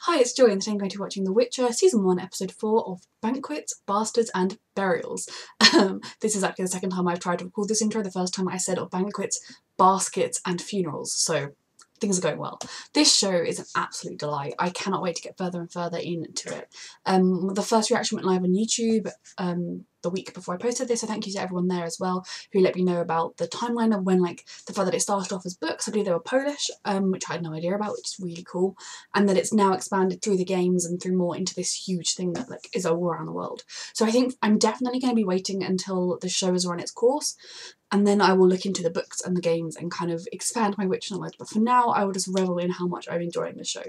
Hi, it's Joy and today I'm going to be watching The Witcher Season 1 Episode 4 of Banquets, Bastards and Burials. This is actually the second time I've tried to record this intro. The first time I said of banquets, baskets and funerals, so things are going well. This show is an absolute delight. I cannot wait to get further and further into it. The first reaction went live on YouTube the week before I posted this, so thank you to everyone there as well who let me know about the timeline of when, like, the fact that it started off as books. I believe they were Polish, which I had no idea about, which is really cool, and that it's now expanded through the games and through more into this huge thing that, like, is all around the world. So I think I'm definitely going to be waiting until the show has run its course, and then I will look into the books and the games and kind of expand my Witcher knowledge. But for now, I will just revel in how much I'm enjoying the show.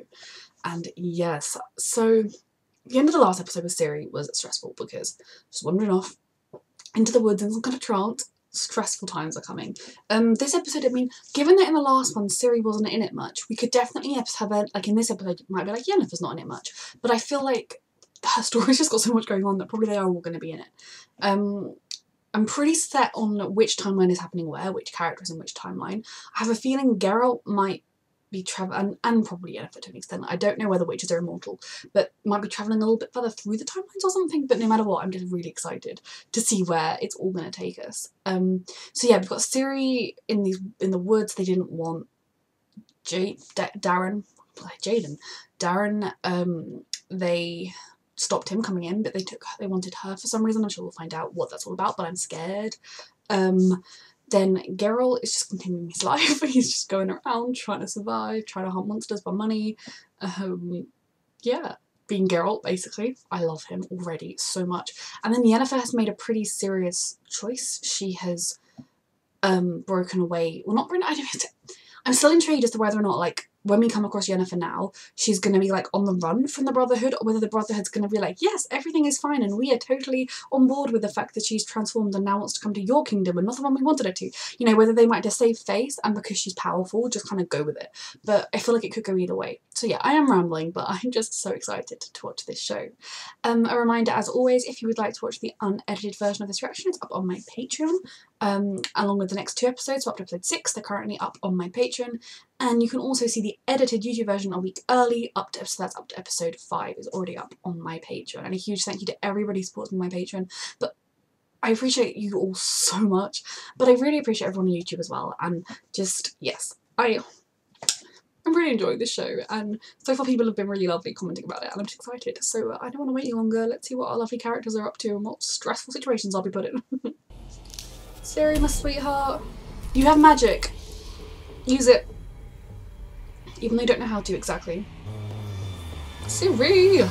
And yes, so the end of the last episode with Ciri was stressful because just wandering off into the woods in some kind of trance. Stressful times are coming. This episode, I mean, given that in the last one Ciri wasn't in it much, we could definitely have a, like, in this episode it might be like Yennefer's not in it much, but I feel like her story's just got so much going on that probably they are all going to be in it. I'm pretty set on which timeline is happening where, which characters in which timeline. I have a feeling Geralt might be traveling, and probably Yennefer to an extent. I don't know whether witches are immortal, but might be travelling a little bit further through the timelines or something. But no matter what, I'm just really excited to see where it's all going to take us. So yeah, we've got Ciri in the woods. They didn't want Darren. They stopped him coming in, but they wanted her for some reason. I'm sure we'll find out what that's all about, but I'm scared. Then Geralt is just continuing his life. He's just going around trying to survive, trying to hunt monsters for money. Yeah, being Geralt, basically. I love him already so much. And then Yennefer has made a pretty serious choice. She has broken away. Well, not broken. I'm still intrigued as to whether or not, like, when we come across Yennefer now, she's going to be, like, on the run from the Brotherhood, or whether the Brotherhood's going to be like, yes, everything is fine, and we are totally on board with the fact that she's transformed and now wants to come to your kingdom and not the one we wanted her to. You know, whether they might just save face, and because she's powerful, just kind of go with it. But I feel like it could go either way. So yeah, I am rambling, but I'm just so excited to watch this show. A reminder, as always, if you would like to watch the unedited version of this reaction, it's up on my Patreon, along with the next 2 episodes, so up to episode 6, they're currently up on my Patreon. And you can also see the edited YouTube version a week early, that's up to episode 5, is already up on my Patreon. And a huge thank you to everybody who supports me on my Patreon. But I appreciate you all so much. But I really appreciate everyone on YouTube as well. And just, yes, I'm really enjoying this show. And so far people have been really lovely commenting about it. And I'm just excited. So I don't want to wait any longer. Let's see what our lovely characters are up to and what stressful situations I'll be put in. Ciri, my sweetheart, you have magic. Use it. Even though you don't know how to exactly. Ciri!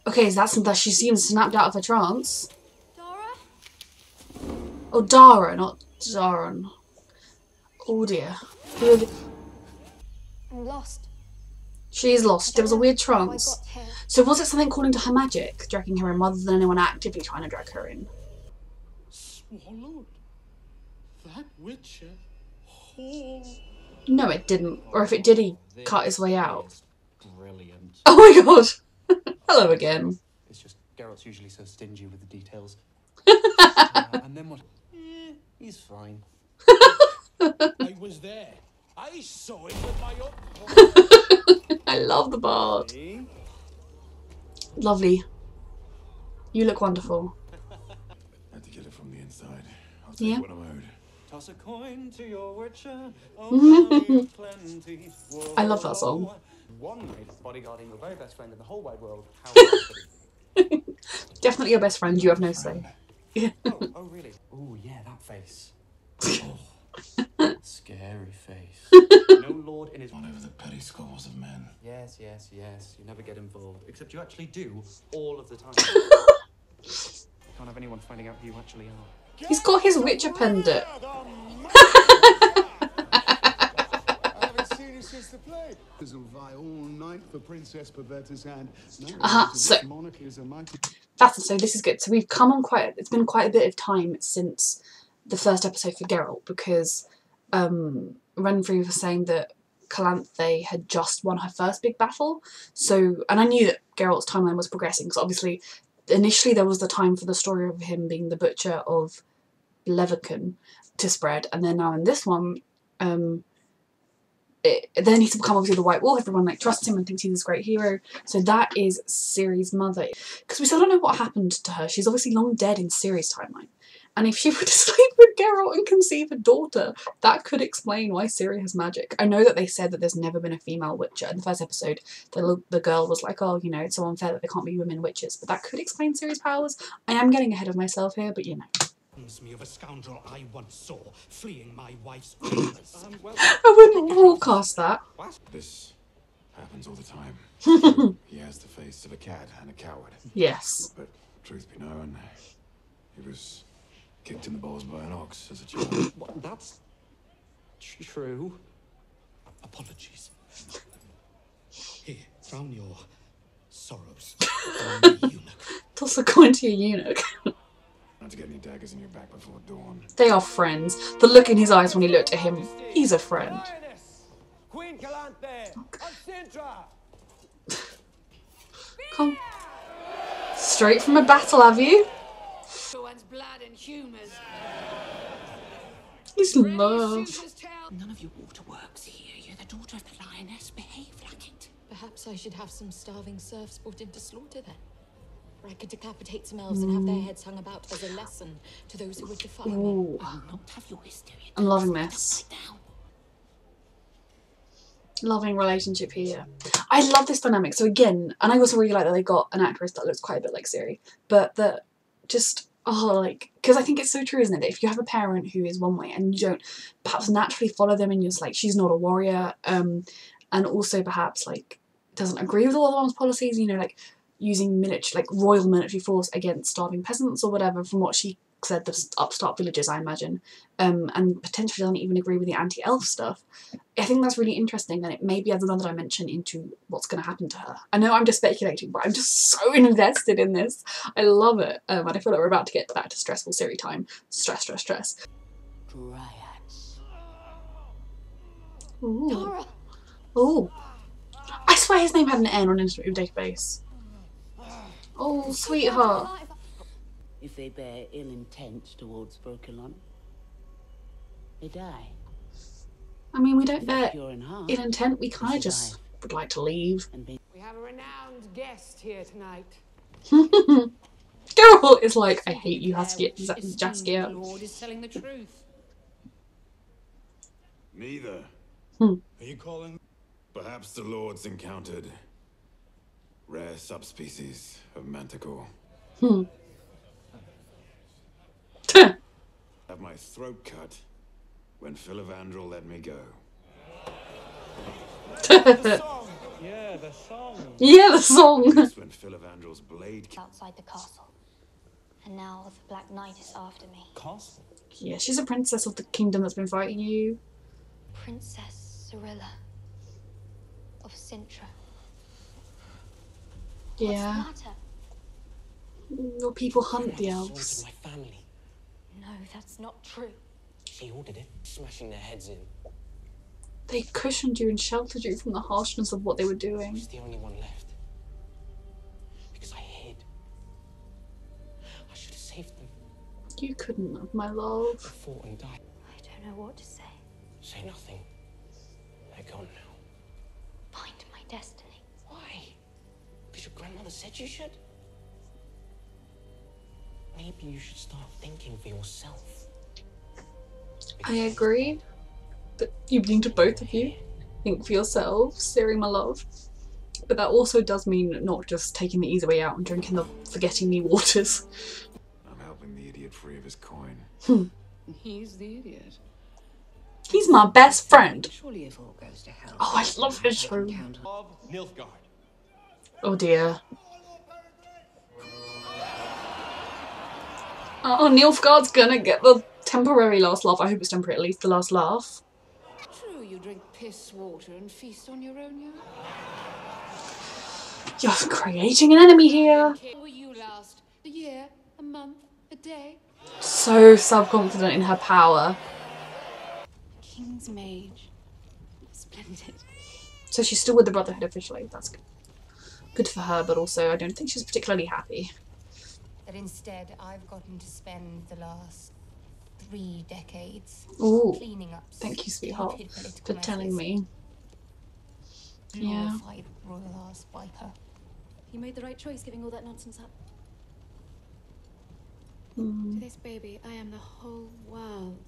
Okay, so that she seems snapped out of her trance. Dara? Oh, Dara, not Zaron. Oh dear. I'm lost. She is lost. There was a weird trance. So was it something calling to her magic, dragging her in, rather than anyone actively trying to drag her in? Swallowed that Witcher whole. No, it didn't. Or if it did, he cut his way out. Brilliant. Oh my god! Hello again. It's just Geralt's usually so stingy with the details. And then what? He's fine. I was there. I saw it with my own. I love the bard. Lovely. You look wonderful. Had to get it from the inside. I'll take Yeah. what I'm owed. Toss a coin to your Witcher. I love that song. One night, bodyguarding your very best friend in the whole wide world. How could it be? Definitely your best friend. You have no say. Oh, really? Oh, yeah, that face. Oh, scary face. No lord in his... On over the petty squabbles of men. Yes. You never get involved. Except you actually do all of the time. Can't have anyone finding out who you actually are. He's got his Witcher pendant. So this is good. So we've come on it's been quite a bit of time since the first episode for Geralt, because Renfrew was saying that Calanthe had just won her first big battle. So, and I knew that Geralt's timeline was progressing, because obviously initially there was the time for the story of him being the butcher of Leverkusen to spread, and then now in this one then he's become obviously the White Wolf. Everyone like trusts him and thinks he's this great hero. So that is Ciri's mother. Because we still don't know what happened to her. She's obviously long dead in Ciri's timeline. And if she were to sleep with Geralt and conceive a daughter, that could explain why Ciri has magic. I know that they said that there's never been a female witcher. In the first episode, the girl was like, oh, you know, it's so unfair that there can't be women witches. But that could explain Ciri's powers. I am getting ahead of myself here, but you know. Me of a scoundrel I once saw fleeing my wife's chambers. I wouldn't broadcast that. This happens all the time. He has the face of a cat and a coward. Yes. But truth be known, he was kicked in the balls by an ox as a child. What, that's true. Apologies. Here, drown your sorrows. Eunuch. Toss a coin to your eunuch. Not to get any daggers in your back before dawn. They are friends. The look in his eyes when he looked at him, he's a friend. Queen Calanthe of Sintra. Come. Straight from a battle, have you? One's blood and humours. He's in love. None of your waterworks here. You're the daughter of the lioness. Behave like it. Perhaps I should have some starving serfs brought into slaughter then. Or I could decapitate some elves and have their heads hung about as a lesson to those who would defy me. Ooh. I will not have your hysteria. I'm loving this. Down. Loving relationship here. I love this dynamic. So again, and I also really like that they got an actress that looks quite a bit like Ciri. But that just, oh, like, because I think it's so true, isn't it? That if you have a parent who is one way and you don't perhaps naturally follow them and you're just like, she's not a warrior, and also perhaps like doesn't agree with all of one's policies, you know, like using military, like royal military force against starving peasants or whatever, from what she said, the upstart villages, I imagine, and potentially doesn't even agree with the anti-elf stuff. I think that's really interesting, and it maybe adds another dimension into what's going to happen to her. I know I'm just speculating, but I'm just so invested in this. I love it, and I feel like we're about to get back to stressful Ciri time. Stress, stress, stress. Dryads. Ooh. Dara! Ooh. I swear his name had an N on his database. Oh, sweetheart. If they bear ill intent towards Brokilon, they die. I mean, we don't If they're bear pure in heart, ill intent, we kind they of just survive would like to leave. and be We have a renowned guest here tonight. Geralt is like, I hate you, Jaskia. The Lord is telling the truth. Neither. Are you calling? Perhaps the lords encountered rare subspecies of manticore. Have my throat cut when Philivandrel let me go. Yeah, the song. Yeah, the song. That's when Philivandrel's blade Outside the castle. And now the Black Knight is after me. Castle. Yeah, she's a princess of the kingdom that's been fighting you. Princess Cirilla of Sintra. Yeah. What's the matter? Your people hunt the Assaulted elves. my family. No, that's not true. She ordered it, smashing their heads in. They cushioned you and sheltered you from the harshness of what they were doing. She's the only one left. Because I hid. I should have saved them. You couldn't have, my love. They fought and died. I don't know what to say. Say nothing. They're gone now. Find my destiny. Why? Because your grandmother said you should? Maybe you should start thinking for yourself. I agree. But you need to both of you think for yourselves, Ciri, my love. But that also does mean not just taking the easy way out and drinking the forgetting me waters. I'm helping the idiot free of his coin. He's the idiot. He's my best friend. Surely if all goes to hell. Oh, I love his show. Of Nilfgaard. Oh dear. Oh, Nilfgaard's gonna get the temporary last laugh. I hope it's temporary, at least the last laugh. True, you drink piss water and feast on your own young. You're creating an enemy here. Where were you last? A year? A month? A day? So self-confident in her power. King's mage. Splendid. So she's still with the Brotherhood officially. That's good. Good for her, but also I don't think she's particularly happy. That instead I've gotten to spend the last 3 decades Ooh, cleaning up. thank you, sweetheart, stupid for political telling messes. me. Yeah. glorified royal ass viper. You made the right choice giving all that nonsense up. Mm. To this baby, I am the whole world.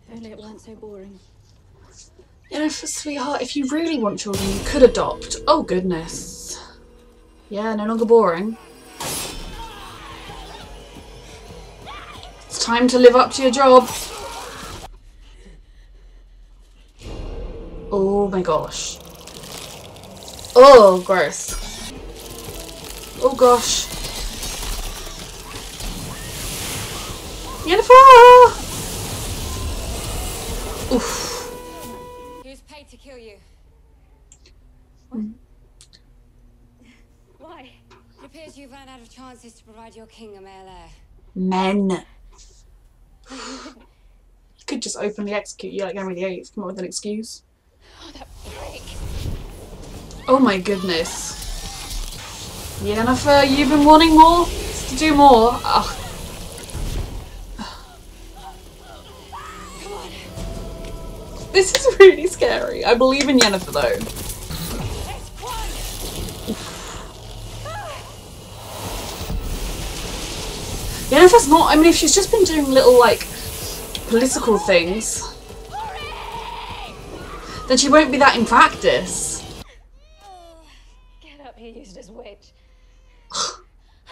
If only it weren't so boring. You know, sweetheart, if you really want children, you could adopt. Oh, goodness. Yeah, no longer boring. It's time to live up to your job. Oh my gosh. Oh, gross. Oh gosh. Jennifer! Oof. Who's paid to kill you? Why? It appears you've run out of chances to provide your king a male heir. Men. You could just openly execute you like Henry VIII. Come up with an excuse. Oh, that prick. Oh my goodness. Jennifer, you've been wanting more? To do more? Ugh. This is really scary. I believe in Yennefer though. Yennefer's not, I mean, if she's just been doing little, like, political things, then she won't be that in practice. Get up, you useless witch. How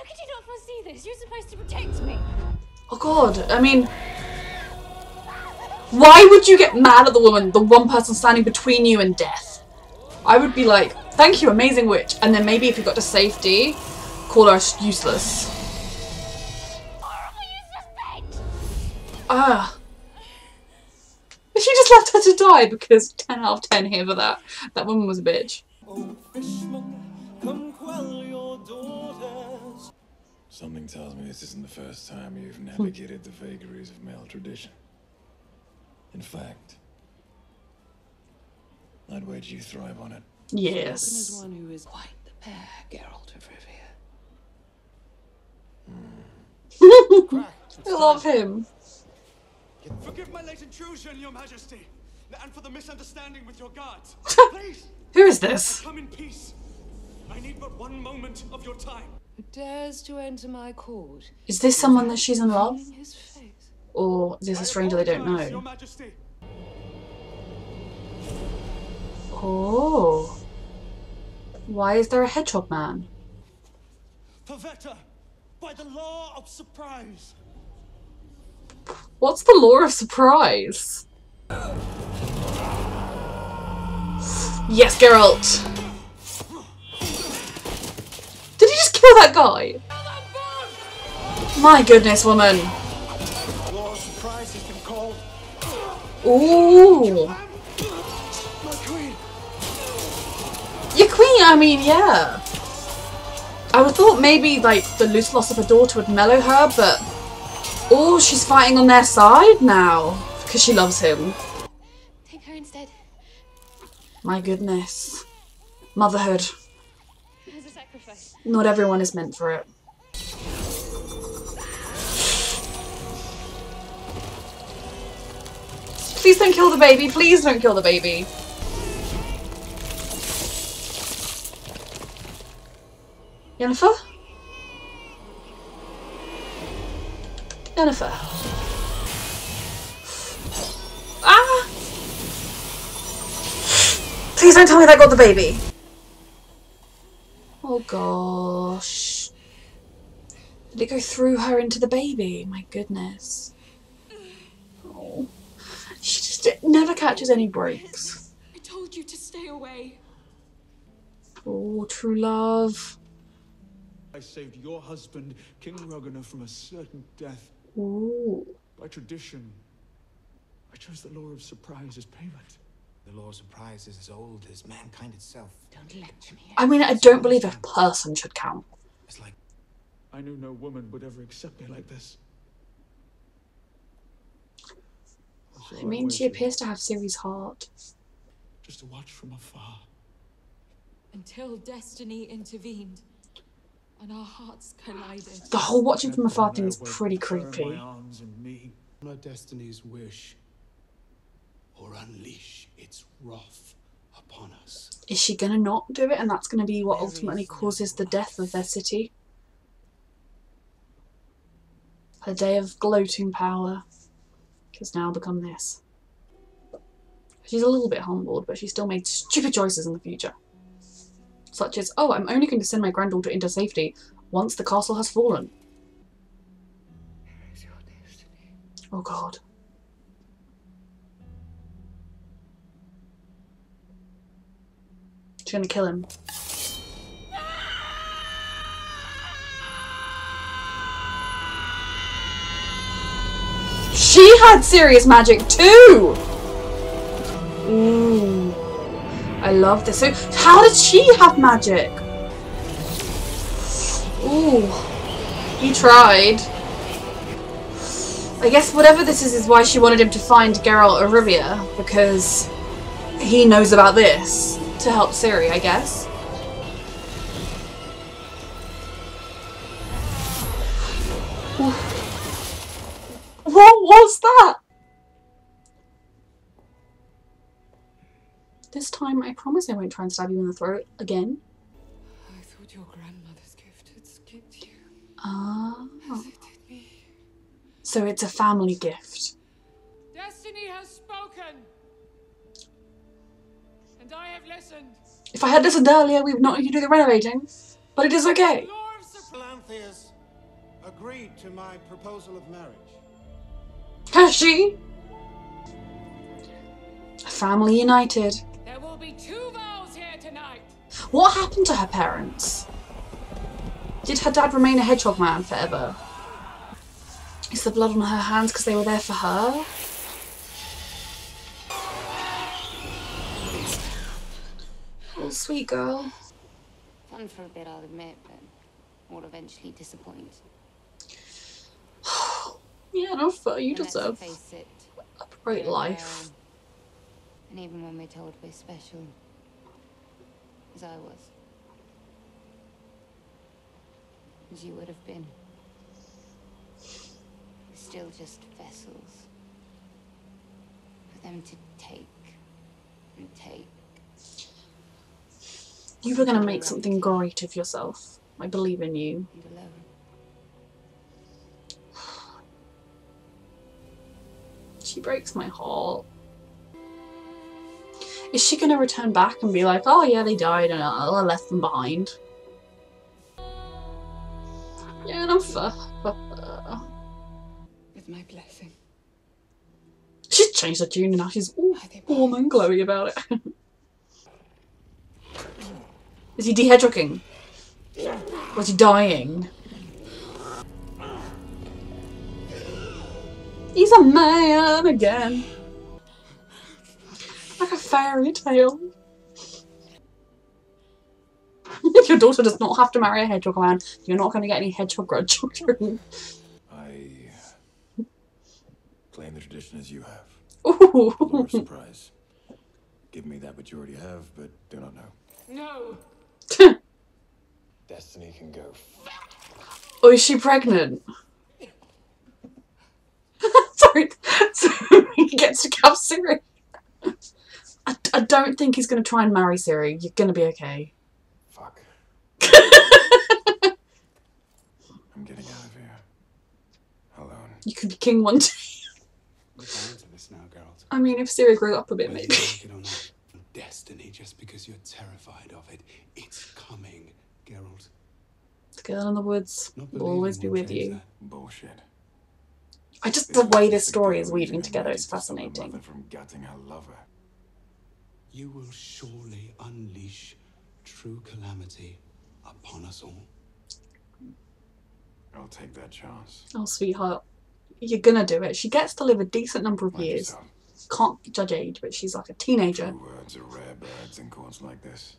could you not foresee this? You're supposed to protect me. Oh god, I mean, why would you get mad at the woman, the one person standing between you and death? I would be like, thank you, amazing witch, and then maybe if you got to safety, call her useless. Ah. She just left her to die because 10 out of 10 here for that. That woman was a bitch. Oh, fishman, come quell your daughters. Something tells me this isn't the first time you've navigated the vagaries of male tradition. In fact, I'd wager you thrive on it. Yes. As one who is quite the pair, Geralt of Rivia. I love him. Forgive my late intrusion, your majesty, and for the misunderstanding with your guards. Please, Who is this? come in peace. I need but one moment of your time. Who dares to enter my court? Is this someone that she's in love? Seeing his face. Or is this a stranger they don't Apologize, your know? majesty. Oh. Why is there a hedgehog man? Pavetta, by the law of surprise. What's the law of surprise? Yes, Geralt! Did he just kill that guy? My goodness, woman. Law of surprise has been called. Ooh. My queen. Your queen, I mean, yeah. I would have thought maybe, like, the loose loss of her daughter would mellow her, but... Oh, she's fighting on their side now. Because she loves him. Take her instead. My goodness. Motherhood. As a sacrifice. Not everyone is meant for it. Please don't kill the baby. Please don't kill the baby. Yennefer? Yennefer. Ah! Please don't tell me that got the baby. Oh gosh. Did it go through her into the baby? My goodness. Oh. She just never catches any breaks. I told you to stay away. Oh, true love. I saved your husband, King Ragnar, from a certain death. Ooh. By tradition, I chose the law of surprise as payment. The law of surprise is as old as mankind itself. Don't lecture me. I mean, I don't believe a person should count. It's like I knew no woman would ever accept me like this. So I mean, she waited, appears to have Ciri's heart. just to watch from afar. Until destiny intervened and our hearts collided. The whole watching from afar thing Never is would pretty turn my creepy. arms and me. Honor destiny's wish, or unleash its wrath upon Is she gonna not do it, and that's gonna be what ultimately causes the death of their city? Her day of gloating power has now become this. She's a little bit humbled, but she still made stupid choices in the future. Such as, oh, I'm only going to send my granddaughter into safety once the castle has fallen. Oh god. She's gonna kill him. She had serious magic too! Ooh. I love this. So, how did she have magic? Ooh. He tried. I guess whatever this is why she wanted him to find Geralt of Rivia, because he knows about this to help Ciri, I guess. What was that? This time, I promise I won't try and stab you in the throat again. I thought your grandmother's gift had skipped you. Ah. As it did me. So it's a family gift. Destiny has spoken. And I have listened. If I had listened earlier, we would not need to do the renovating. But it is okay. Lantheus agreed to my proposal of marriage. Has she? Family united. There will be 2 vows here tonight. What happened to her parents? Did her dad remain a hedgehog man forever? Is the blood on her hands because they were there for her? Oh, sweet girl. Fun for a bit, I'll admit, but will eventually disappoint. Yeah, no, fair. You And let's deserve face it, a great we're life. rare. And even when we're told we're special, as I was, as you would have been, we're still just vessels for them to take and take. You were going to make something great of yourself. I believe in you. And alone. She breaks my heart. Is she going to return back and be like, oh yeah, they died and I left them behind? Yeah, no fair. With my blessing. She's changed her tune and now she's all warm and glowy about it. Is he de-hedgehogging? Was he dying? He's a man again. Like a fairy tale. Your daughter does not have to marry a hedgehog man. You're not going to get any hedgehog grandchildren. I claim the tradition as you have. Ooh. Lord surprise. Give me that which you already have, but do not know. No. Destiny can go. Oh, is she pregnant? Sorry. So he gets to have Ciri. I don't think he's going to try and marry Ciri. You're going to be okay. Fuck. I'm getting out of here. Alone. You could be king one day. We're down to this now, Geralt. I mean, if Ciri grew up a bit, Whether maybe. you like it or not, destiny just because you're terrified of it. It's coming, Geralt. The girl in the woods will always be with you. Bullshit. I just, the way this story is weaving together is fascinating. From gutting her lover. You will surely unleash true calamity upon us all. I'll take that chance. Oh, sweetheart. You're gonna do it. She gets to live a decent number of years. Can't judge age, but she's like a teenager. True words are rare birds in courts like this.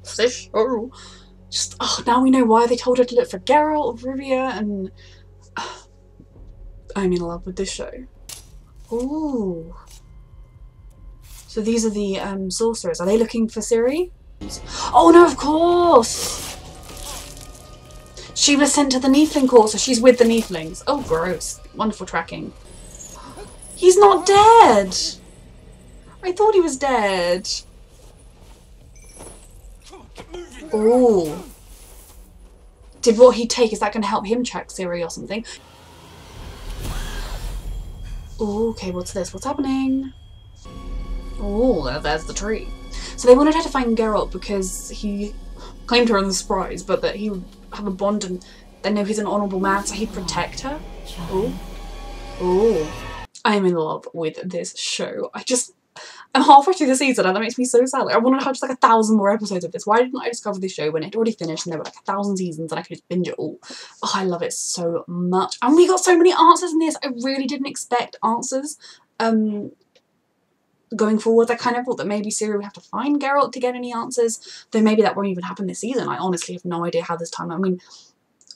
Just, oh, now we know why they told her to look for Geralt of Rivia, and I'm in love with this show. Ooh. So these are the sorcerers. Are they looking for Ciri? Oh no, of course! She was sent to the Niefling court, so she's with the Nieflings. Oh, gross. Wonderful tracking. He's not dead! I thought he was dead. Oh. Did what he take, is that going to help him track Ciri or something? Oh, okay, what's this? What's happening? Oh, there's the tree. So they wanted her to find Geralt because he claimed her in the surprise, but that he would have a bond and they know he's an honourable man, so he'd protect her. Oh. Oh. I am in love with this show. I'm halfway through the season and that makes me so sad. Like, I wanted to have just like 1,000 more episodes of this. Why didn't I discover this show when it had already finished and there were like 1,000 seasons and I could just binge it all? Oh, I love it so much. And we got so many answers in this. I really didn't expect answers. Going forward, I kind of thought that maybe Ciri would have to find Geralt to get any answers, though maybe that won't even happen this season. I honestly have no idea how this time. I mean,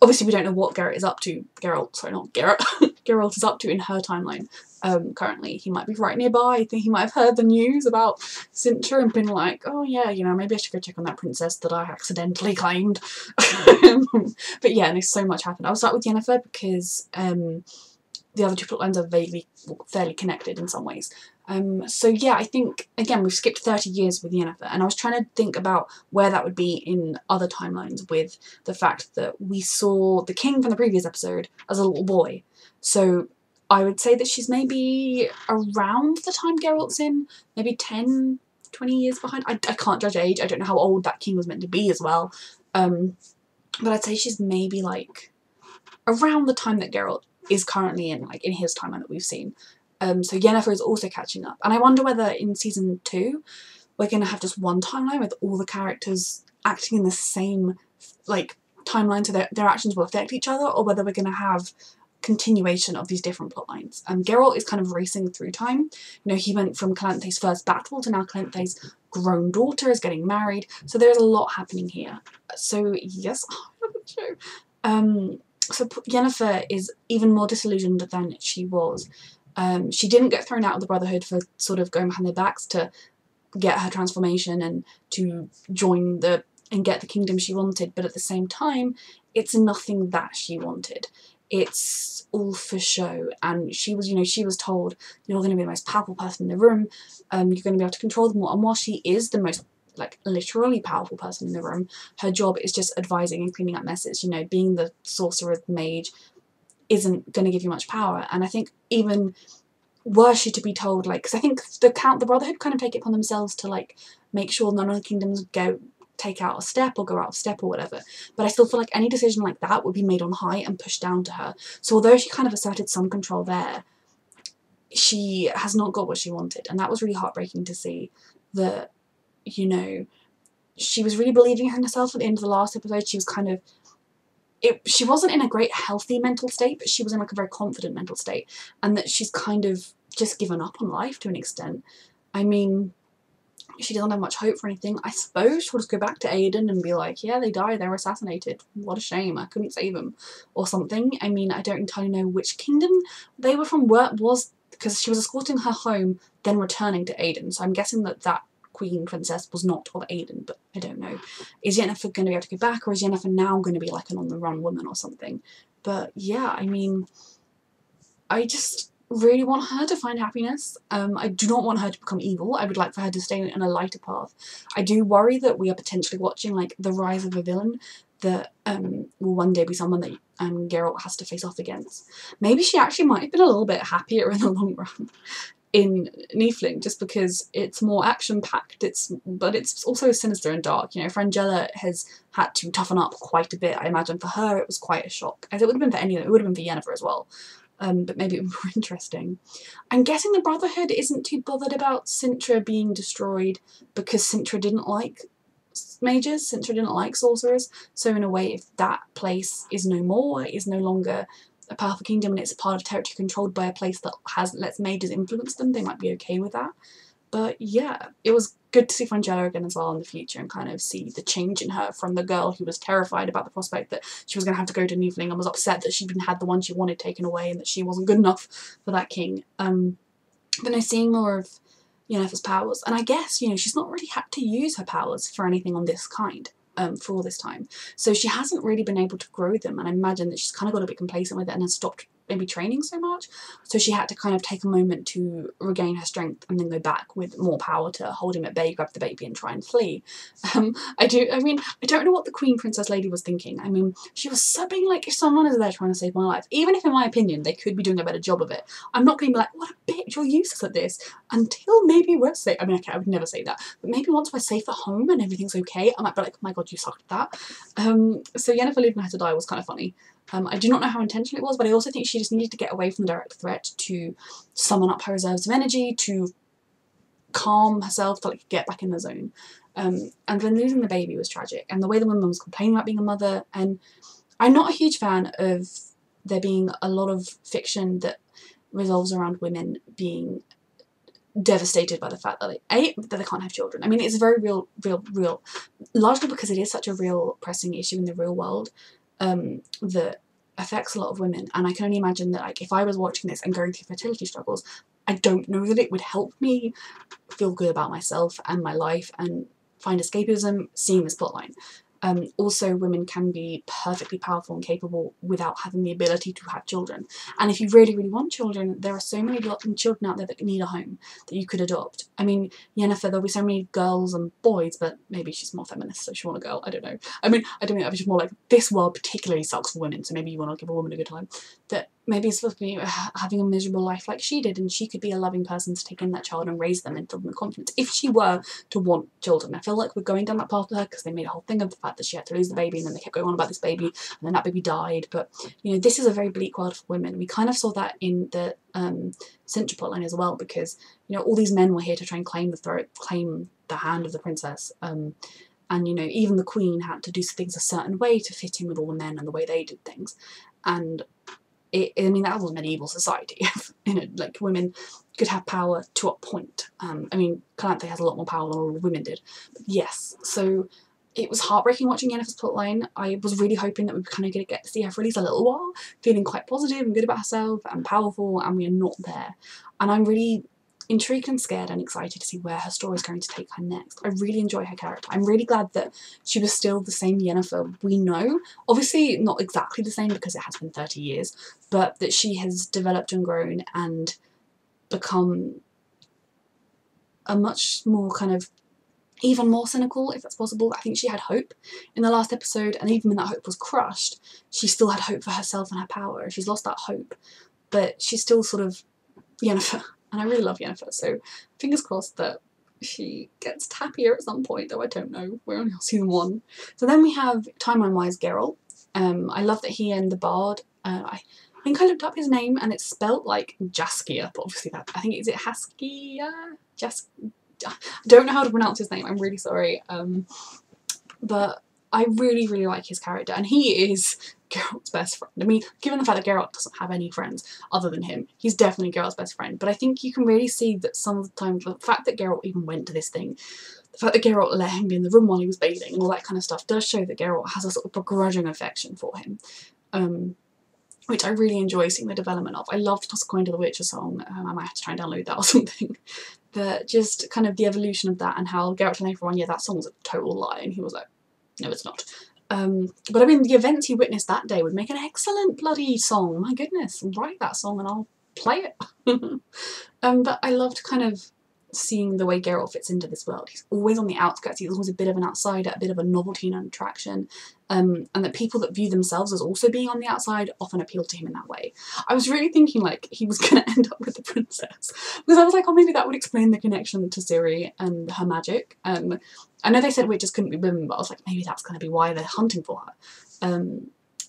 obviously we don't know what Geralt is up to. Geralt is up to in her timeline. Currently, he might be right nearby. I think he might have heard the news about Cintra and been like, oh yeah, you know, maybe I should go check on that princess that I accidentally claimed. But yeah, no, so much happened. I'll start with Yennefer because the other two plotlines are fairly connected in some ways. So yeah, I think, again, we've skipped 30 years with Yennefer, and I was trying to think about where that would be in other timelines with the fact that we saw the king from the previous episode as a little boy. So I would say that she's maybe around the time Geralt's in, maybe 10, 20 years behind. I can't judge age. I don't know how old that king was meant to be as well. But I'd say she's maybe like around the time that Geralt is currently in, like in his timeline that we've seen. So Yennefer is also catching up. And I wonder whether in season 2 we're going to have just one timeline with all the characters acting in the same like timeline so their actions will affect each other, or whether we're going to have continuation of these different plot lines. Geralt is kind of racing through time. You know, he went from Calanthe's first battle to now Calanthe's grown daughter is getting married. So there's a lot happening here. So yes, I love the show. So Yennefer is even more disillusioned than she was. She didn't get thrown out of the Brotherhood for sort of going behind their backs to get her transformation and to join and get the kingdom she wanted, but at the same time, it's nothing that she wanted. It's all for show, and she was told, you're going to be the most powerful person in the room, you're going to be able to control them all, and while she is the most like literally powerful person in the room, her job is just advising and cleaning up messes. You know, being the sorcerer mage isn't going to give you much power. And I think even were she to be told, like, because I think the Brotherhood kind of take it upon themselves to like make sure none of the kingdoms take out a step or go out of step or whatever, but I still feel like any decision like that would be made on high and pushed down to her. So although she kind of asserted some control there, she has not got what she wanted, and that was really heartbreaking to see. That, you know, she was really believing in herself at the end of the last episode. She was kind of she wasn't in a great healthy mental state, but she was in like a very confident mental state, and that she's kind of just given up on life to an extent. I mean, she doesn't have much hope for anything. I suppose she'll just go back to Aiden and be like, yeah, they died, they were assassinated, what a shame, I couldn't save them, or something. I mean, I don't entirely know which kingdom they were from, because she was escorting her home, then returning to Aiden, so I'm guessing that Queen Princess was not of Aiden, but I don't know. Is Yennefer going to be able to go back, or is Yennefer now going to be like an on-the-run woman or something? But yeah, I mean, I just really want her to find happiness. I do not want her to become evil. I would like for her to stay in a lighter path. I do worry that we are potentially watching like the rise of a villain that will one day be someone that Geralt has to face off against. Maybe she actually might have been a little bit happier in the long run in Niefling, just because it's more action-packed, but it's also sinister and dark. You know, Frangella has had to toughen up quite a bit. I imagine for her it was quite a shock, as it would have been for anyone. It would have been for Yennefer as well, but maybe it was more interesting. I'm guessing the Brotherhood isn't too bothered about Cintra being destroyed because Cintra didn't like mages, Cintra didn't like sorcerers, so in a way, if that place is no more, is no longer a powerful kingdom and it's a part of territory controlled by a place that lets mages influence them, they might be okay with that. But yeah, it was good to see Frangella again as well in the future and kind of see the change in her from the girl who was terrified about the prospect that she was going to have to go to Niefling and was upset that she'd had the one she wanted taken away and that she wasn't good enough for that king. But no, seeing more of Yennefer's powers, and I guess, you know, she's not really had to use her powers for anything on this kind. For all this time. So she hasn't really been able to grow them, and I imagine that she's kind of got a bit complacent with it and has stopped maybe training so much, so she had to kind of take a moment to regain her strength and then go back with more power to hold him at bay, grab the baby and try and flee. I don't know what the Queen Princess lady was thinking. I mean, she was subbing like, if someone is there trying to save my life, even if in my opinion they could be doing a better job of it, I'm not going to be like, what a bitch, you're useless at this, until maybe we're safe. I mean, okay, I would never say that, but maybe once we're safe at home and everything's okay, I might be like, oh my god, you sucked at that. So Yennefer leaving her to die was kind of funny. I do not know how intentional it was, but I also think she just needed to get away from the direct threat to summon up her reserves of energy, to calm herself, to like get back in the zone. And then losing the baby was tragic, and the way the woman was complaining about being a mother, and I'm not a huge fan of there being a lot of fiction that revolves around women being devastated by the fact that they can't have children. I mean, it's a very real, largely because it is such a real pressing issue in the real world, that affects a lot of women, and I can only imagine that like if I was watching this and going through fertility struggles, I don't know that it would help me feel good about myself and my life and find escapism seeing this plotline. Also, women can be perfectly powerful and capable without having the ability to have children. And if you really, really want children, there are so many children out there that need a home that you could adopt. I mean, Yennefer, there'll be so many girls and boys, but maybe she's more feminist, so she want a girl. I don't know. I mean, I don't think that was more like, this world particularly sucks for women, so maybe you want to give a woman a good time. That maybe it's supposed to be having a miserable life like she did, and she could be a loving person to take in that child and raise them and fill them with confidence if she were to want children. I feel like we're going down that path with her because they made a whole thing of the fact that she had to lose the baby, and then they kept going on about this baby, and then that baby died. But you know, this is a very bleak world for women. We kind of saw that in the Cintra plotline as well, because you know, all these men were here to try and claim the throat, claim the hand of the princess, and you know, even the queen had to do things a certain way to fit in with all the men and the way they did things. And I mean, that was medieval society. You know, like women could have power to a point. I mean, Calanthe has a lot more power than all the women did. But yes, so it was heartbreaking watching Yennefer's plotline. I was really hoping that we were kind of going to get to see her for at least a little while, feeling quite positive and good about herself and powerful, and we are not there. And I'm really intrigued and scared and excited to see where her story is going to take her next. I really enjoy her character. I'm really glad that she was still the same Yennefer we know. Obviously not exactly the same because it has been 30 years, but that she has developed and grown and become a much more kind of even more cynical, if that's possible. I think she had hope in the last episode, and even when that hope was crushed, she still had hope for herself and her power. She's lost that hope, but she's still sort of Yennefer. And I really love Yennefer, so fingers crossed that she gets happier at some point, though I don't know. We're only on season 1. So then we have, timeline-wise, Geralt. I love that he and the Bard, I think I looked up his name and it's spelt like Jaskia, but obviously that, I think, is it Haskia? I don't know how to pronounce his name, I'm really sorry. But I really, really like his character, and he is Geralt's best friend. I mean, given the fact that Geralt doesn't have any friends other than him, he's definitely Geralt's best friend. But I think you can really see that some of the time, the fact that Geralt even went to this thing, the fact that Geralt let him be in the room while he was bathing and all that kind of stuff, does show that Geralt has a sort of begrudging affection for him. Which I really enjoy seeing the development of. I loved Toss a Coin to the Witcher song. I might have to try and download that or something. But just kind of the evolution of that, and how Geralt told everyone, yeah, that song's a total lie, and he was like, no, it's not. But I mean, the events he witnessed that day would make an excellent bloody song. My goodness, write that song and I'll play it. But I loved kind of seeing the way Geralt fits into this world. He's always on the outskirts, he's always a bit of an outsider, a bit of a novelty and an attraction, and that people that view themselves as also being on the outside often appeal to him in that way. I was really thinking like he was going to end up with the princess, because I was like, oh, maybe that would explain the connection to Ciri and her magic. I know they said witches couldn't be women, but I was like, maybe that's going to be why they're hunting for her.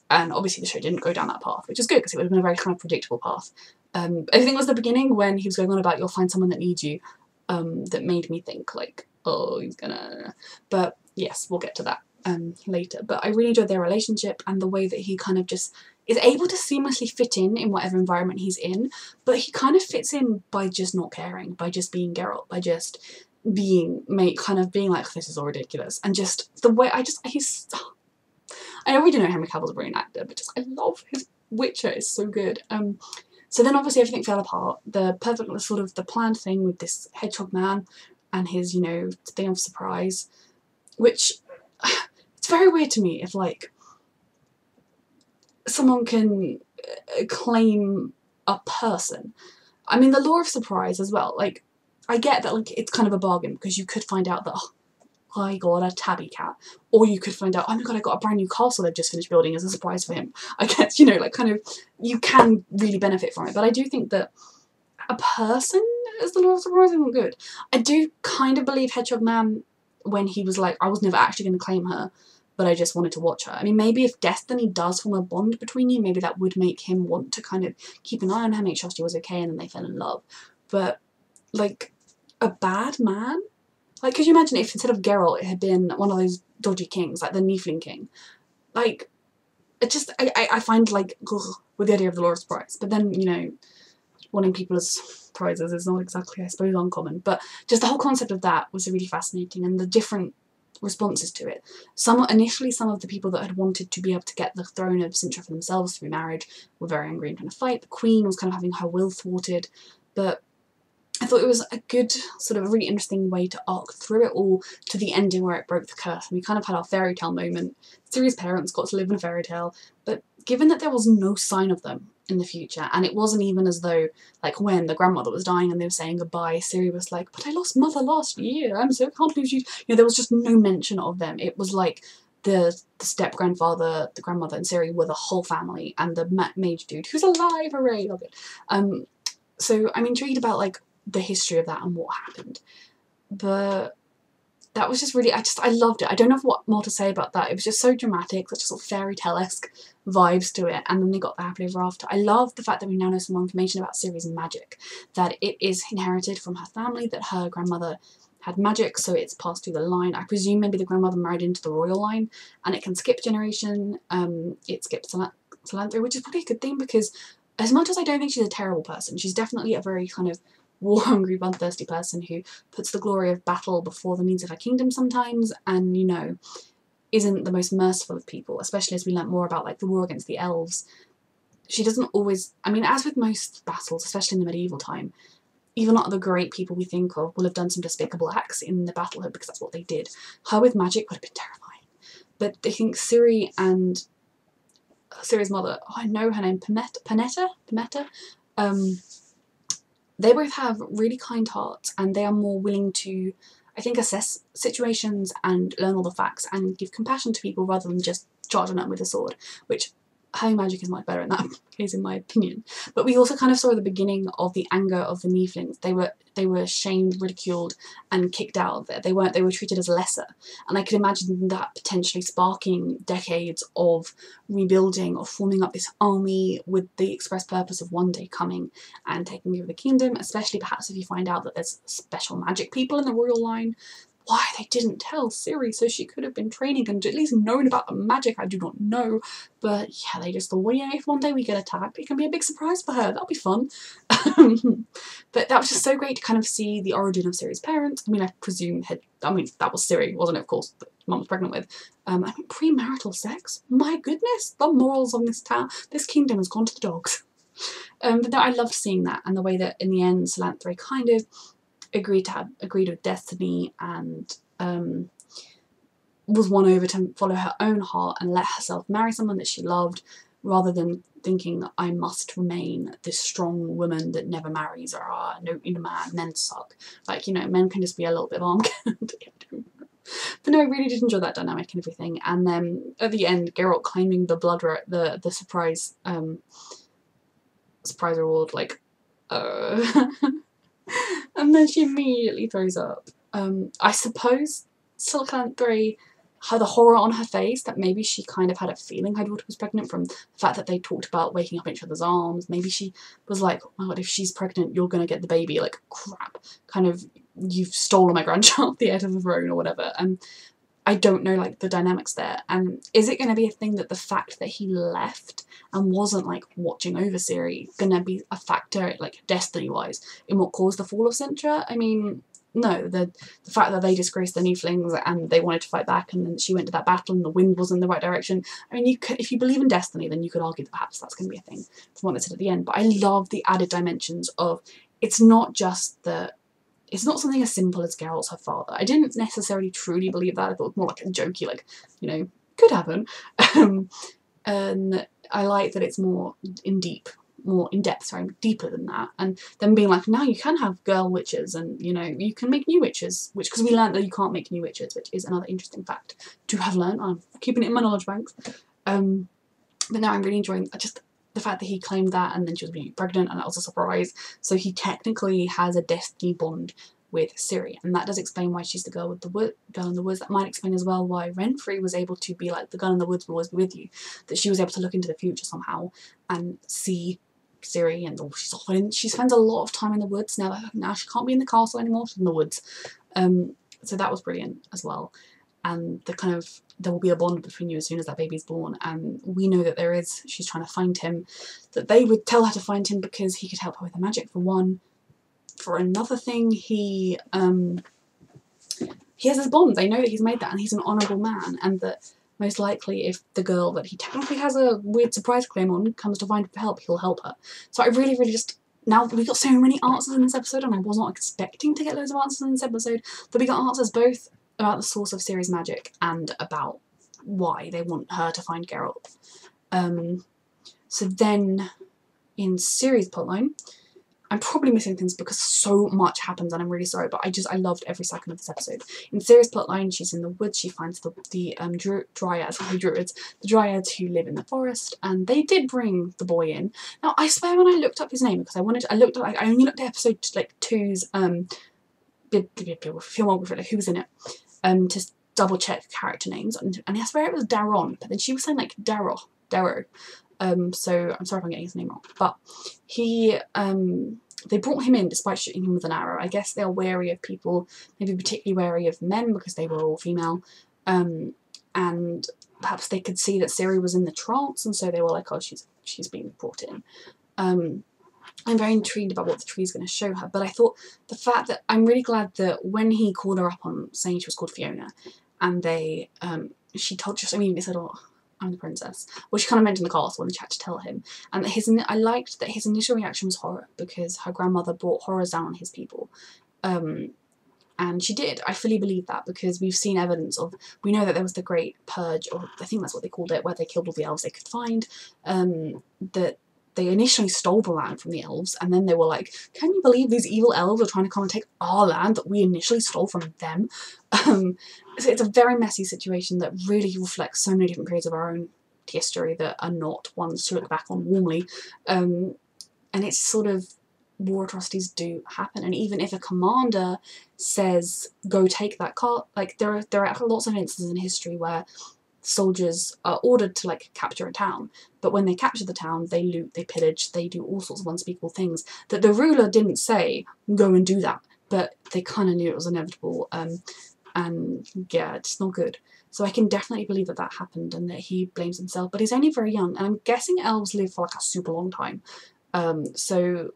And obviously the show didn't go down that path, which is good, because it would have been a very kind of predictable path. I think it was the beginning when he was going on about you'll find someone that needs you, that made me think like, oh, he's gonna... But yes, we'll get to that later. But I really enjoyed their relationship and the way that he kind of just is able to seamlessly fit in whatever environment he's in, but he kind of fits in by just not caring, by just being Geralt, by just being kind of being like, this is all ridiculous, and just the way I already know Henry Cavill's a brilliant actor, but just I love his Witcher, is so good. So then obviously everything fell apart. The perfect sort of the planned thing with this hedgehog man and his, you know, thing of surprise, which it's very weird to me if like someone can claim a person. I mean, the law of surprise as well. Like, I get that, like, it's kind of a bargain because you could find out that, oh, I got a tabby cat, or you could find out, oh my god, I got a brand new castle they've just finished building as a surprise for him. I guess, you know, like, kind of, you can really benefit from it. But I do think that a person as the law of surprise isn't good. I do kind of believe Hedgehog Man when he was like, I was never actually going to claim her, but I just wanted to watch her. I mean, maybe if destiny does form a bond between you, maybe that would make him want to kind of keep an eye on her, make sure she was okay, and then they fell in love. But, like, a bad man? Like, could you imagine if instead of Geralt it had been one of those dodgy kings, like the Niefling king? Like, it just, I find, like, ugh, with the idea of the law of surprise. But then, you know, wanting people as prizes is not exactly, I suppose, uncommon. But just the whole concept of that was really fascinating, and the different responses to it. Initially, some of the people that had wanted to be able to get the throne of Sintra for themselves through marriage were very angry and trying to fight. The queen was kind of having her will thwarted, but I thought it was a good, sort of really interesting way to arc through it all to the ending where it broke the curse. And we kind of had our fairy tale moment. Ciri's parents got to live in a fairy tale, but given that there was no sign of them in the future, and it wasn't even as though, like, when the grandmother was dying and they were saying goodbye, Ciri was like, but I lost mother last year, I'm so can't believe you know, there was just no mention of them. It was like the step-grandfather, the grandmother, and Ciri were the whole family, and the mage dude, who's alive, hooray, love it. So I'm intrigued about, like, the history of that and what happened. But that was just really, I loved it. I don't know what more to say about that. It was just so dramatic, such a sort of fairy tale-esque vibes to it, and then they got the happily ever after. I love the fact that we now know some more information about Ciri's magic, that it is inherited from her family, that her grandmother had magic, so it's passed through the line. I presume maybe the grandmother married into the royal line, and it can skip generation. It skips Salanthro, which is probably a good thing, because as much as I don't think she's a terrible person, she's definitely a very kind of war-hungry, bloodthirsty person who puts the glory of battle before the needs of her kingdom sometimes, and, you know, isn't the most merciful of people, especially as we learnt more about, like, the war against the elves. She doesn't always, I mean, as with most battles, especially in the medieval time, even a lot of the great people we think of will have done some despicable acts in the battlehood because that's what they did. Her with magic would have been terrifying. But I think Ciri and Ciri's mother, oh, I know her name, Panetta? They both have really kind hearts, and they are more willing to, I think, assess situations and learn all the facts and give compassion to people rather than just charge on them with a sword, which her magic is much better in that case, in my opinion. But we also kind of saw at the beginning of the anger of the Nieflings. They were shamed, ridiculed, and kicked out of it. They were treated as lesser, and I could imagine that potentially sparking decades of rebuilding, of forming up this army with the express purpose of one day coming and taking over the kingdom, especially perhaps if you find out that there's special magic people in the royal line. Why they didn't tell Ciri so she could have been training and at least known about the magic, I do not know. But yeah, they just thought, well, yeah, if one day we get attacked, it can be a big surprise for her. That'll be fun. But that was just so great to kind of see the origin of Ciri's parents. I mean, I presume that was Ciri, wasn't it, of course, that Mum was pregnant with. I mean, premarital sex? My goodness, the morals on this kingdom has gone to the dogs. But no, I loved seeing that, and the way that in the end Salanthro kind of agreed with destiny and was won over to follow her own heart and let herself marry someone that she loved, rather than thinking, I must remain this strong woman that never marries, or I don't need a man, men suck. Like, you know, men can just be a little bit of arm candy. But no, I really did enjoy that dynamic and everything. And then at the end, Geralt claiming the the surprise reward, like, and then she immediately throws up. I suppose Salanthro had the horror on her face that maybe she kind of had a feeling her daughter was pregnant from the fact that they talked about waking up in each other's arms. Maybe she was like, oh my god, if she's pregnant, you're gonna get the baby. Like, crap. Kind of, you've stolen my grandchild, the heir to the throne, or whatever. I don't know, like, the dynamics there. And is it going to be a thing that the fact that he left and wasn't, like, watching over Ciri going to be a factor, like, destiny-wise, in what caused the fall of Sintra? I mean, no. The fact that they disgraced the Nieflings and they wanted to fight back, and then she went to that battle and the wind was in the right direction. I mean, if you believe in destiny, then you could argue that perhaps that's going to be a thing from what they said at the end. But I love the added dimensions of, it's not just the... It's not something as simple as Geralt's her father. I didn't necessarily truly believe that. I thought it was more like a jokey, like, you know, could happen. And I like that it's more in depth, sorry, deeper than that, and then being like, now you can have girl witches, and you know, you can make new witches, which, because we learned that you can't make new witches, which is another interesting fact to have learned. I'm keeping it in my knowledge banks. But now I'm really enjoying just the fact that he claimed that, and then she was really pregnant, and that was a surprise. So he technically has a destiny bond with Ciri, and that does explain why she's the girl in the woods. That might explain as well why Renfrey was able to be like, the girl in the woods will always be with you, that she was able to look into the future somehow and see Ciri, and she's often, she spends a lot of time in the woods now she can't be in the castle anymore, she's in the woods. So that was brilliant as well, and the kind of, there will be a bond between you as soon as that baby's born, and we know that there is. She's trying to find him, that they would tell her to find him because he could help her with the magic, for one. For another thing, he has this bond, they know that he's made that, and he's an honourable man, and that most likely if the girl that he technically has a weird surprise claim on comes to find help, he'll help her. So I really, really just, now we got so many answers in this episode, and I was not expecting to get loads of answers in this episode, but we got answers both about the source of Ciri's magic and about why they want her to find Geralt. So then in Ciri's plotline, I'm probably missing things because so much happens, and I'm really sorry, but I loved every second of this episode. In Ciri's plotline, she's in the woods, she finds the dryads who live in the forest, and they did bring the boy in. Now, I swear when I looked up his name, because I only looked at episode like 2's filmography, like who was in it, to double check character names, and I swear it was Daron, but then she was saying like Darrow. So I'm sorry if I'm getting his name wrong, but he, they brought him in despite shooting him with an arrow. I guess they're wary of people, maybe particularly wary of men because they were all female, and perhaps they could see that Ciri was in the trance, and so they were like, oh, she's being brought in. I'm very intrigued about what the tree is going to show her, but I thought the fact that, I'm really glad that when he called her up on saying she was called Fiona, and they, she told, just, I mean, they said, oh, I'm the princess, well, she kind of meant in the castle when she had to tell him, and that I liked that his initial reaction was horror, because her grandmother brought horrors down on his people, and she did. I fully believe that, because we've seen evidence of, we know that there was the Great Purge, or I think that's what they called it, where they killed all the elves they could find, that they initially stole the land from the elves, and then they were like, can you believe these evil elves are trying to come and take our land that we initially stole from them? So it's a very messy situation that really reflects so many different periods of our own history that are not ones to look back on warmly. And it's sort of, war atrocities do happen, and even if a commander says, go take that car, like there are lots of instances in history where soldiers are ordered to like capture a town, but when they capture the town, they loot, they pillage, they do all sorts of unspeakable things that the ruler didn't say, go and do that, but they kind of knew it was inevitable, and yeah, it's not good. So I can definitely believe that that happened and that he blames himself, but he's only very young, and I'm guessing elves live for like a super long time, so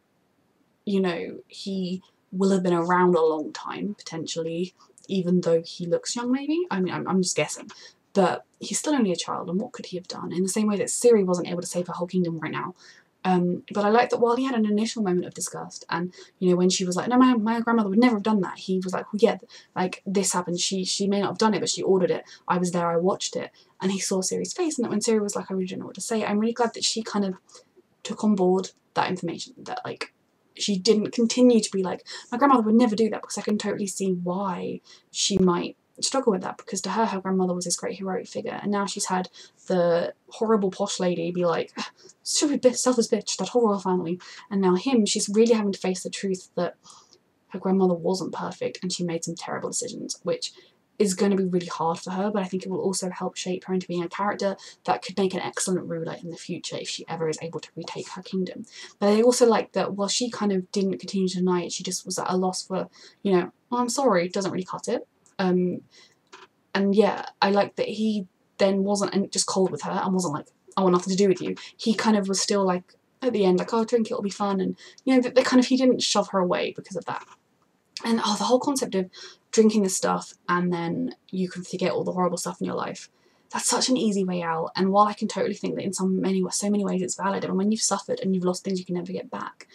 you know, he will have been around a long time, potentially, even though he looks young, maybe? I mean, I'm just guessing. But he's still only a child, and what could he have done? In the same way that Ciri wasn't able to save her whole kingdom right now. But I like that while he had an initial moment of disgust, and, you know, when she was like, no, my grandmother would never have done that, he was like, well, yeah, like, this happened, she may not have done it, but she ordered it, I was there, I watched it, and he saw Ciri's face, and that when Ciri was like, I really don't know what to say, I'm really glad that she kind of took on board that information, that, like, she didn't continue to be like, my grandmother would never do that, because I can totally see why she might struggle with that, because to her, her grandmother was this great heroic figure, and now she's had the horrible posh lady be like, stupid selfish bitch, that whole royal family, and now him, she's really having to face the truth that her grandmother wasn't perfect, and she made some terrible decisions, which is going to be really hard for her, but I think it will also help shape her into being a character that could make an excellent ruler in the future if she ever is able to retake her kingdom. But I also like that while she kind of didn't continue to deny it, she just was at a loss for, you know, oh, I'm sorry, doesn't really cut it. And yeah, I like that he then wasn't just cold with her and wasn't like, I want nothing to do with you. He kind of was still like, at the end, like, oh, drink it, it'll be fun. And, you know, they kind of, he didn't shove her away because of that. And the whole concept of drinking this stuff and then you can forget all the horrible stuff in your life, that's such an easy way out. And while I can totally think that in so many ways it's valid, and when you've suffered and you've lost things you can never get back,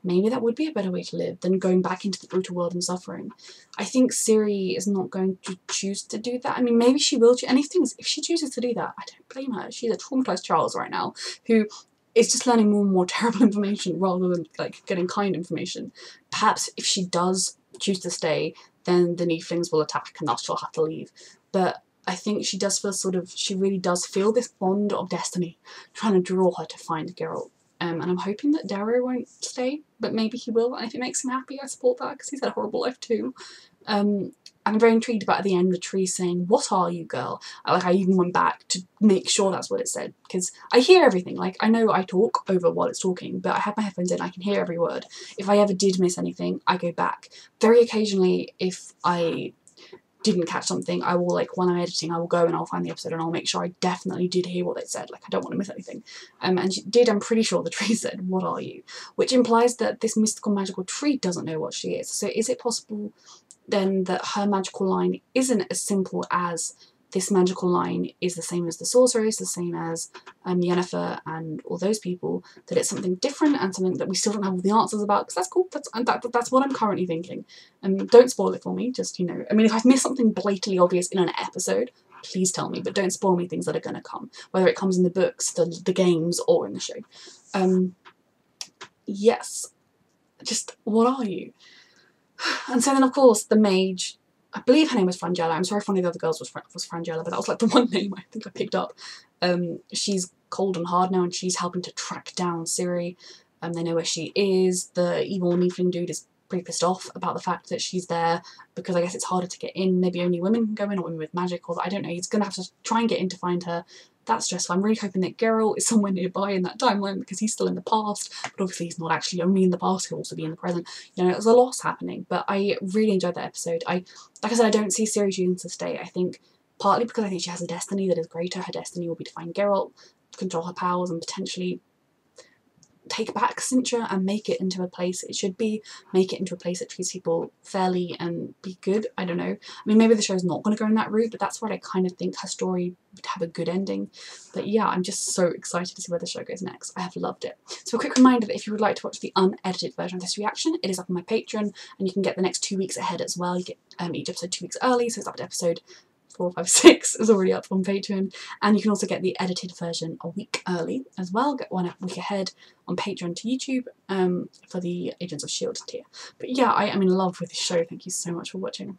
maybe that would be a better way to live than going back into the brutal world and suffering. I think Ciri is not going to choose to do that. I mean, maybe she will, and if she chooses to do that, I don't blame her. She's a traumatized child right now who is just learning more and more terrible information rather than like getting kind information. Perhaps if she does choose to stay, then the Neeflings will attack and thus she'll have to leave. But I think she does feel she really does feel this bond of destiny trying to draw her to find Geralt. And I'm hoping that Darrow won't stay, but maybe he will, and if it makes him happy, I support that, because he's had a horrible life too. I'm very intrigued about at the end the tree saying, "What are you, girl?" Like, I even went back to make sure that's what it said, because I hear everything. Like, I know I talk over while it's talking, but I have my headphones in, I can hear every word. If I ever did miss anything, I go back. Very occasionally, if I didn't catch something, I will, like, when I'm editing, I will go and I'll find the episode and I'll make sure I definitely did hear what they said. Like, I don't want to miss anything. And she did, I'm pretty sure the tree said, "What are you?" Which implies that this mystical magical tree doesn't know what she is. So is it possible then that her magical line isn't as simple as this magical line is the same as the sorceress, the same as Yennefer and all those people, that it's something different and something that we still don't have all the answers about, because that's cool, that's what I'm currently thinking. Don't spoil it for me, just, you know, I mean, if I've missed something blatantly obvious in an episode, please tell me, but don't spoil me things that are going to come, whether it comes in the books, the games, or in the show. Yes, just, what are you? And so then, of course, the mage, I believe her name was Frangella. I'm sorry if one of the other girls was Frangella, but that was like the one name I think I picked up. She's cold and hard now, and she's helping to track down Ciri. They know where she is. The evil Niefling dude is pretty pissed off about the fact that she's there, because I guess it's harder to get in. Maybe only women can go in, or women with magic, or I don't know. He's going to have to try and get in to find her. That's stressful. I'm really hoping that Geralt is somewhere nearby in that timeline, because he's still in the past, but obviously he's not actually only in the past, he'll also be in the present. You know, there's a lot happening, but I really enjoyed that episode. Like I said, I don't see Ciri choosing to stay. I think partly because I think she has a destiny that is greater. Her destiny will be to find Geralt, control her powers, and potentially take back Cintra and make it into a place it should be, make it into a place that treats people fairly and be good. I don't know. I mean, maybe the show's not going to go in that route, but that's where I kind of think her story would have a good ending. But yeah, I'm just so excited to see where the show goes next. I have loved it. So a quick reminder that if you would like to watch the unedited version of this reaction, it is up on my Patreon, and you can get the next 2 weeks ahead as well. You get each episode 2 weeks early, so it's up to episode 4, 5, 6 is already up on Patreon, and you can also get the edited version a week early as well, get one a week ahead on Patreon to YouTube for the Agents of S.H.I.E.L.D. tier. But yeah, I am in love with this show. Thank you so much for watching.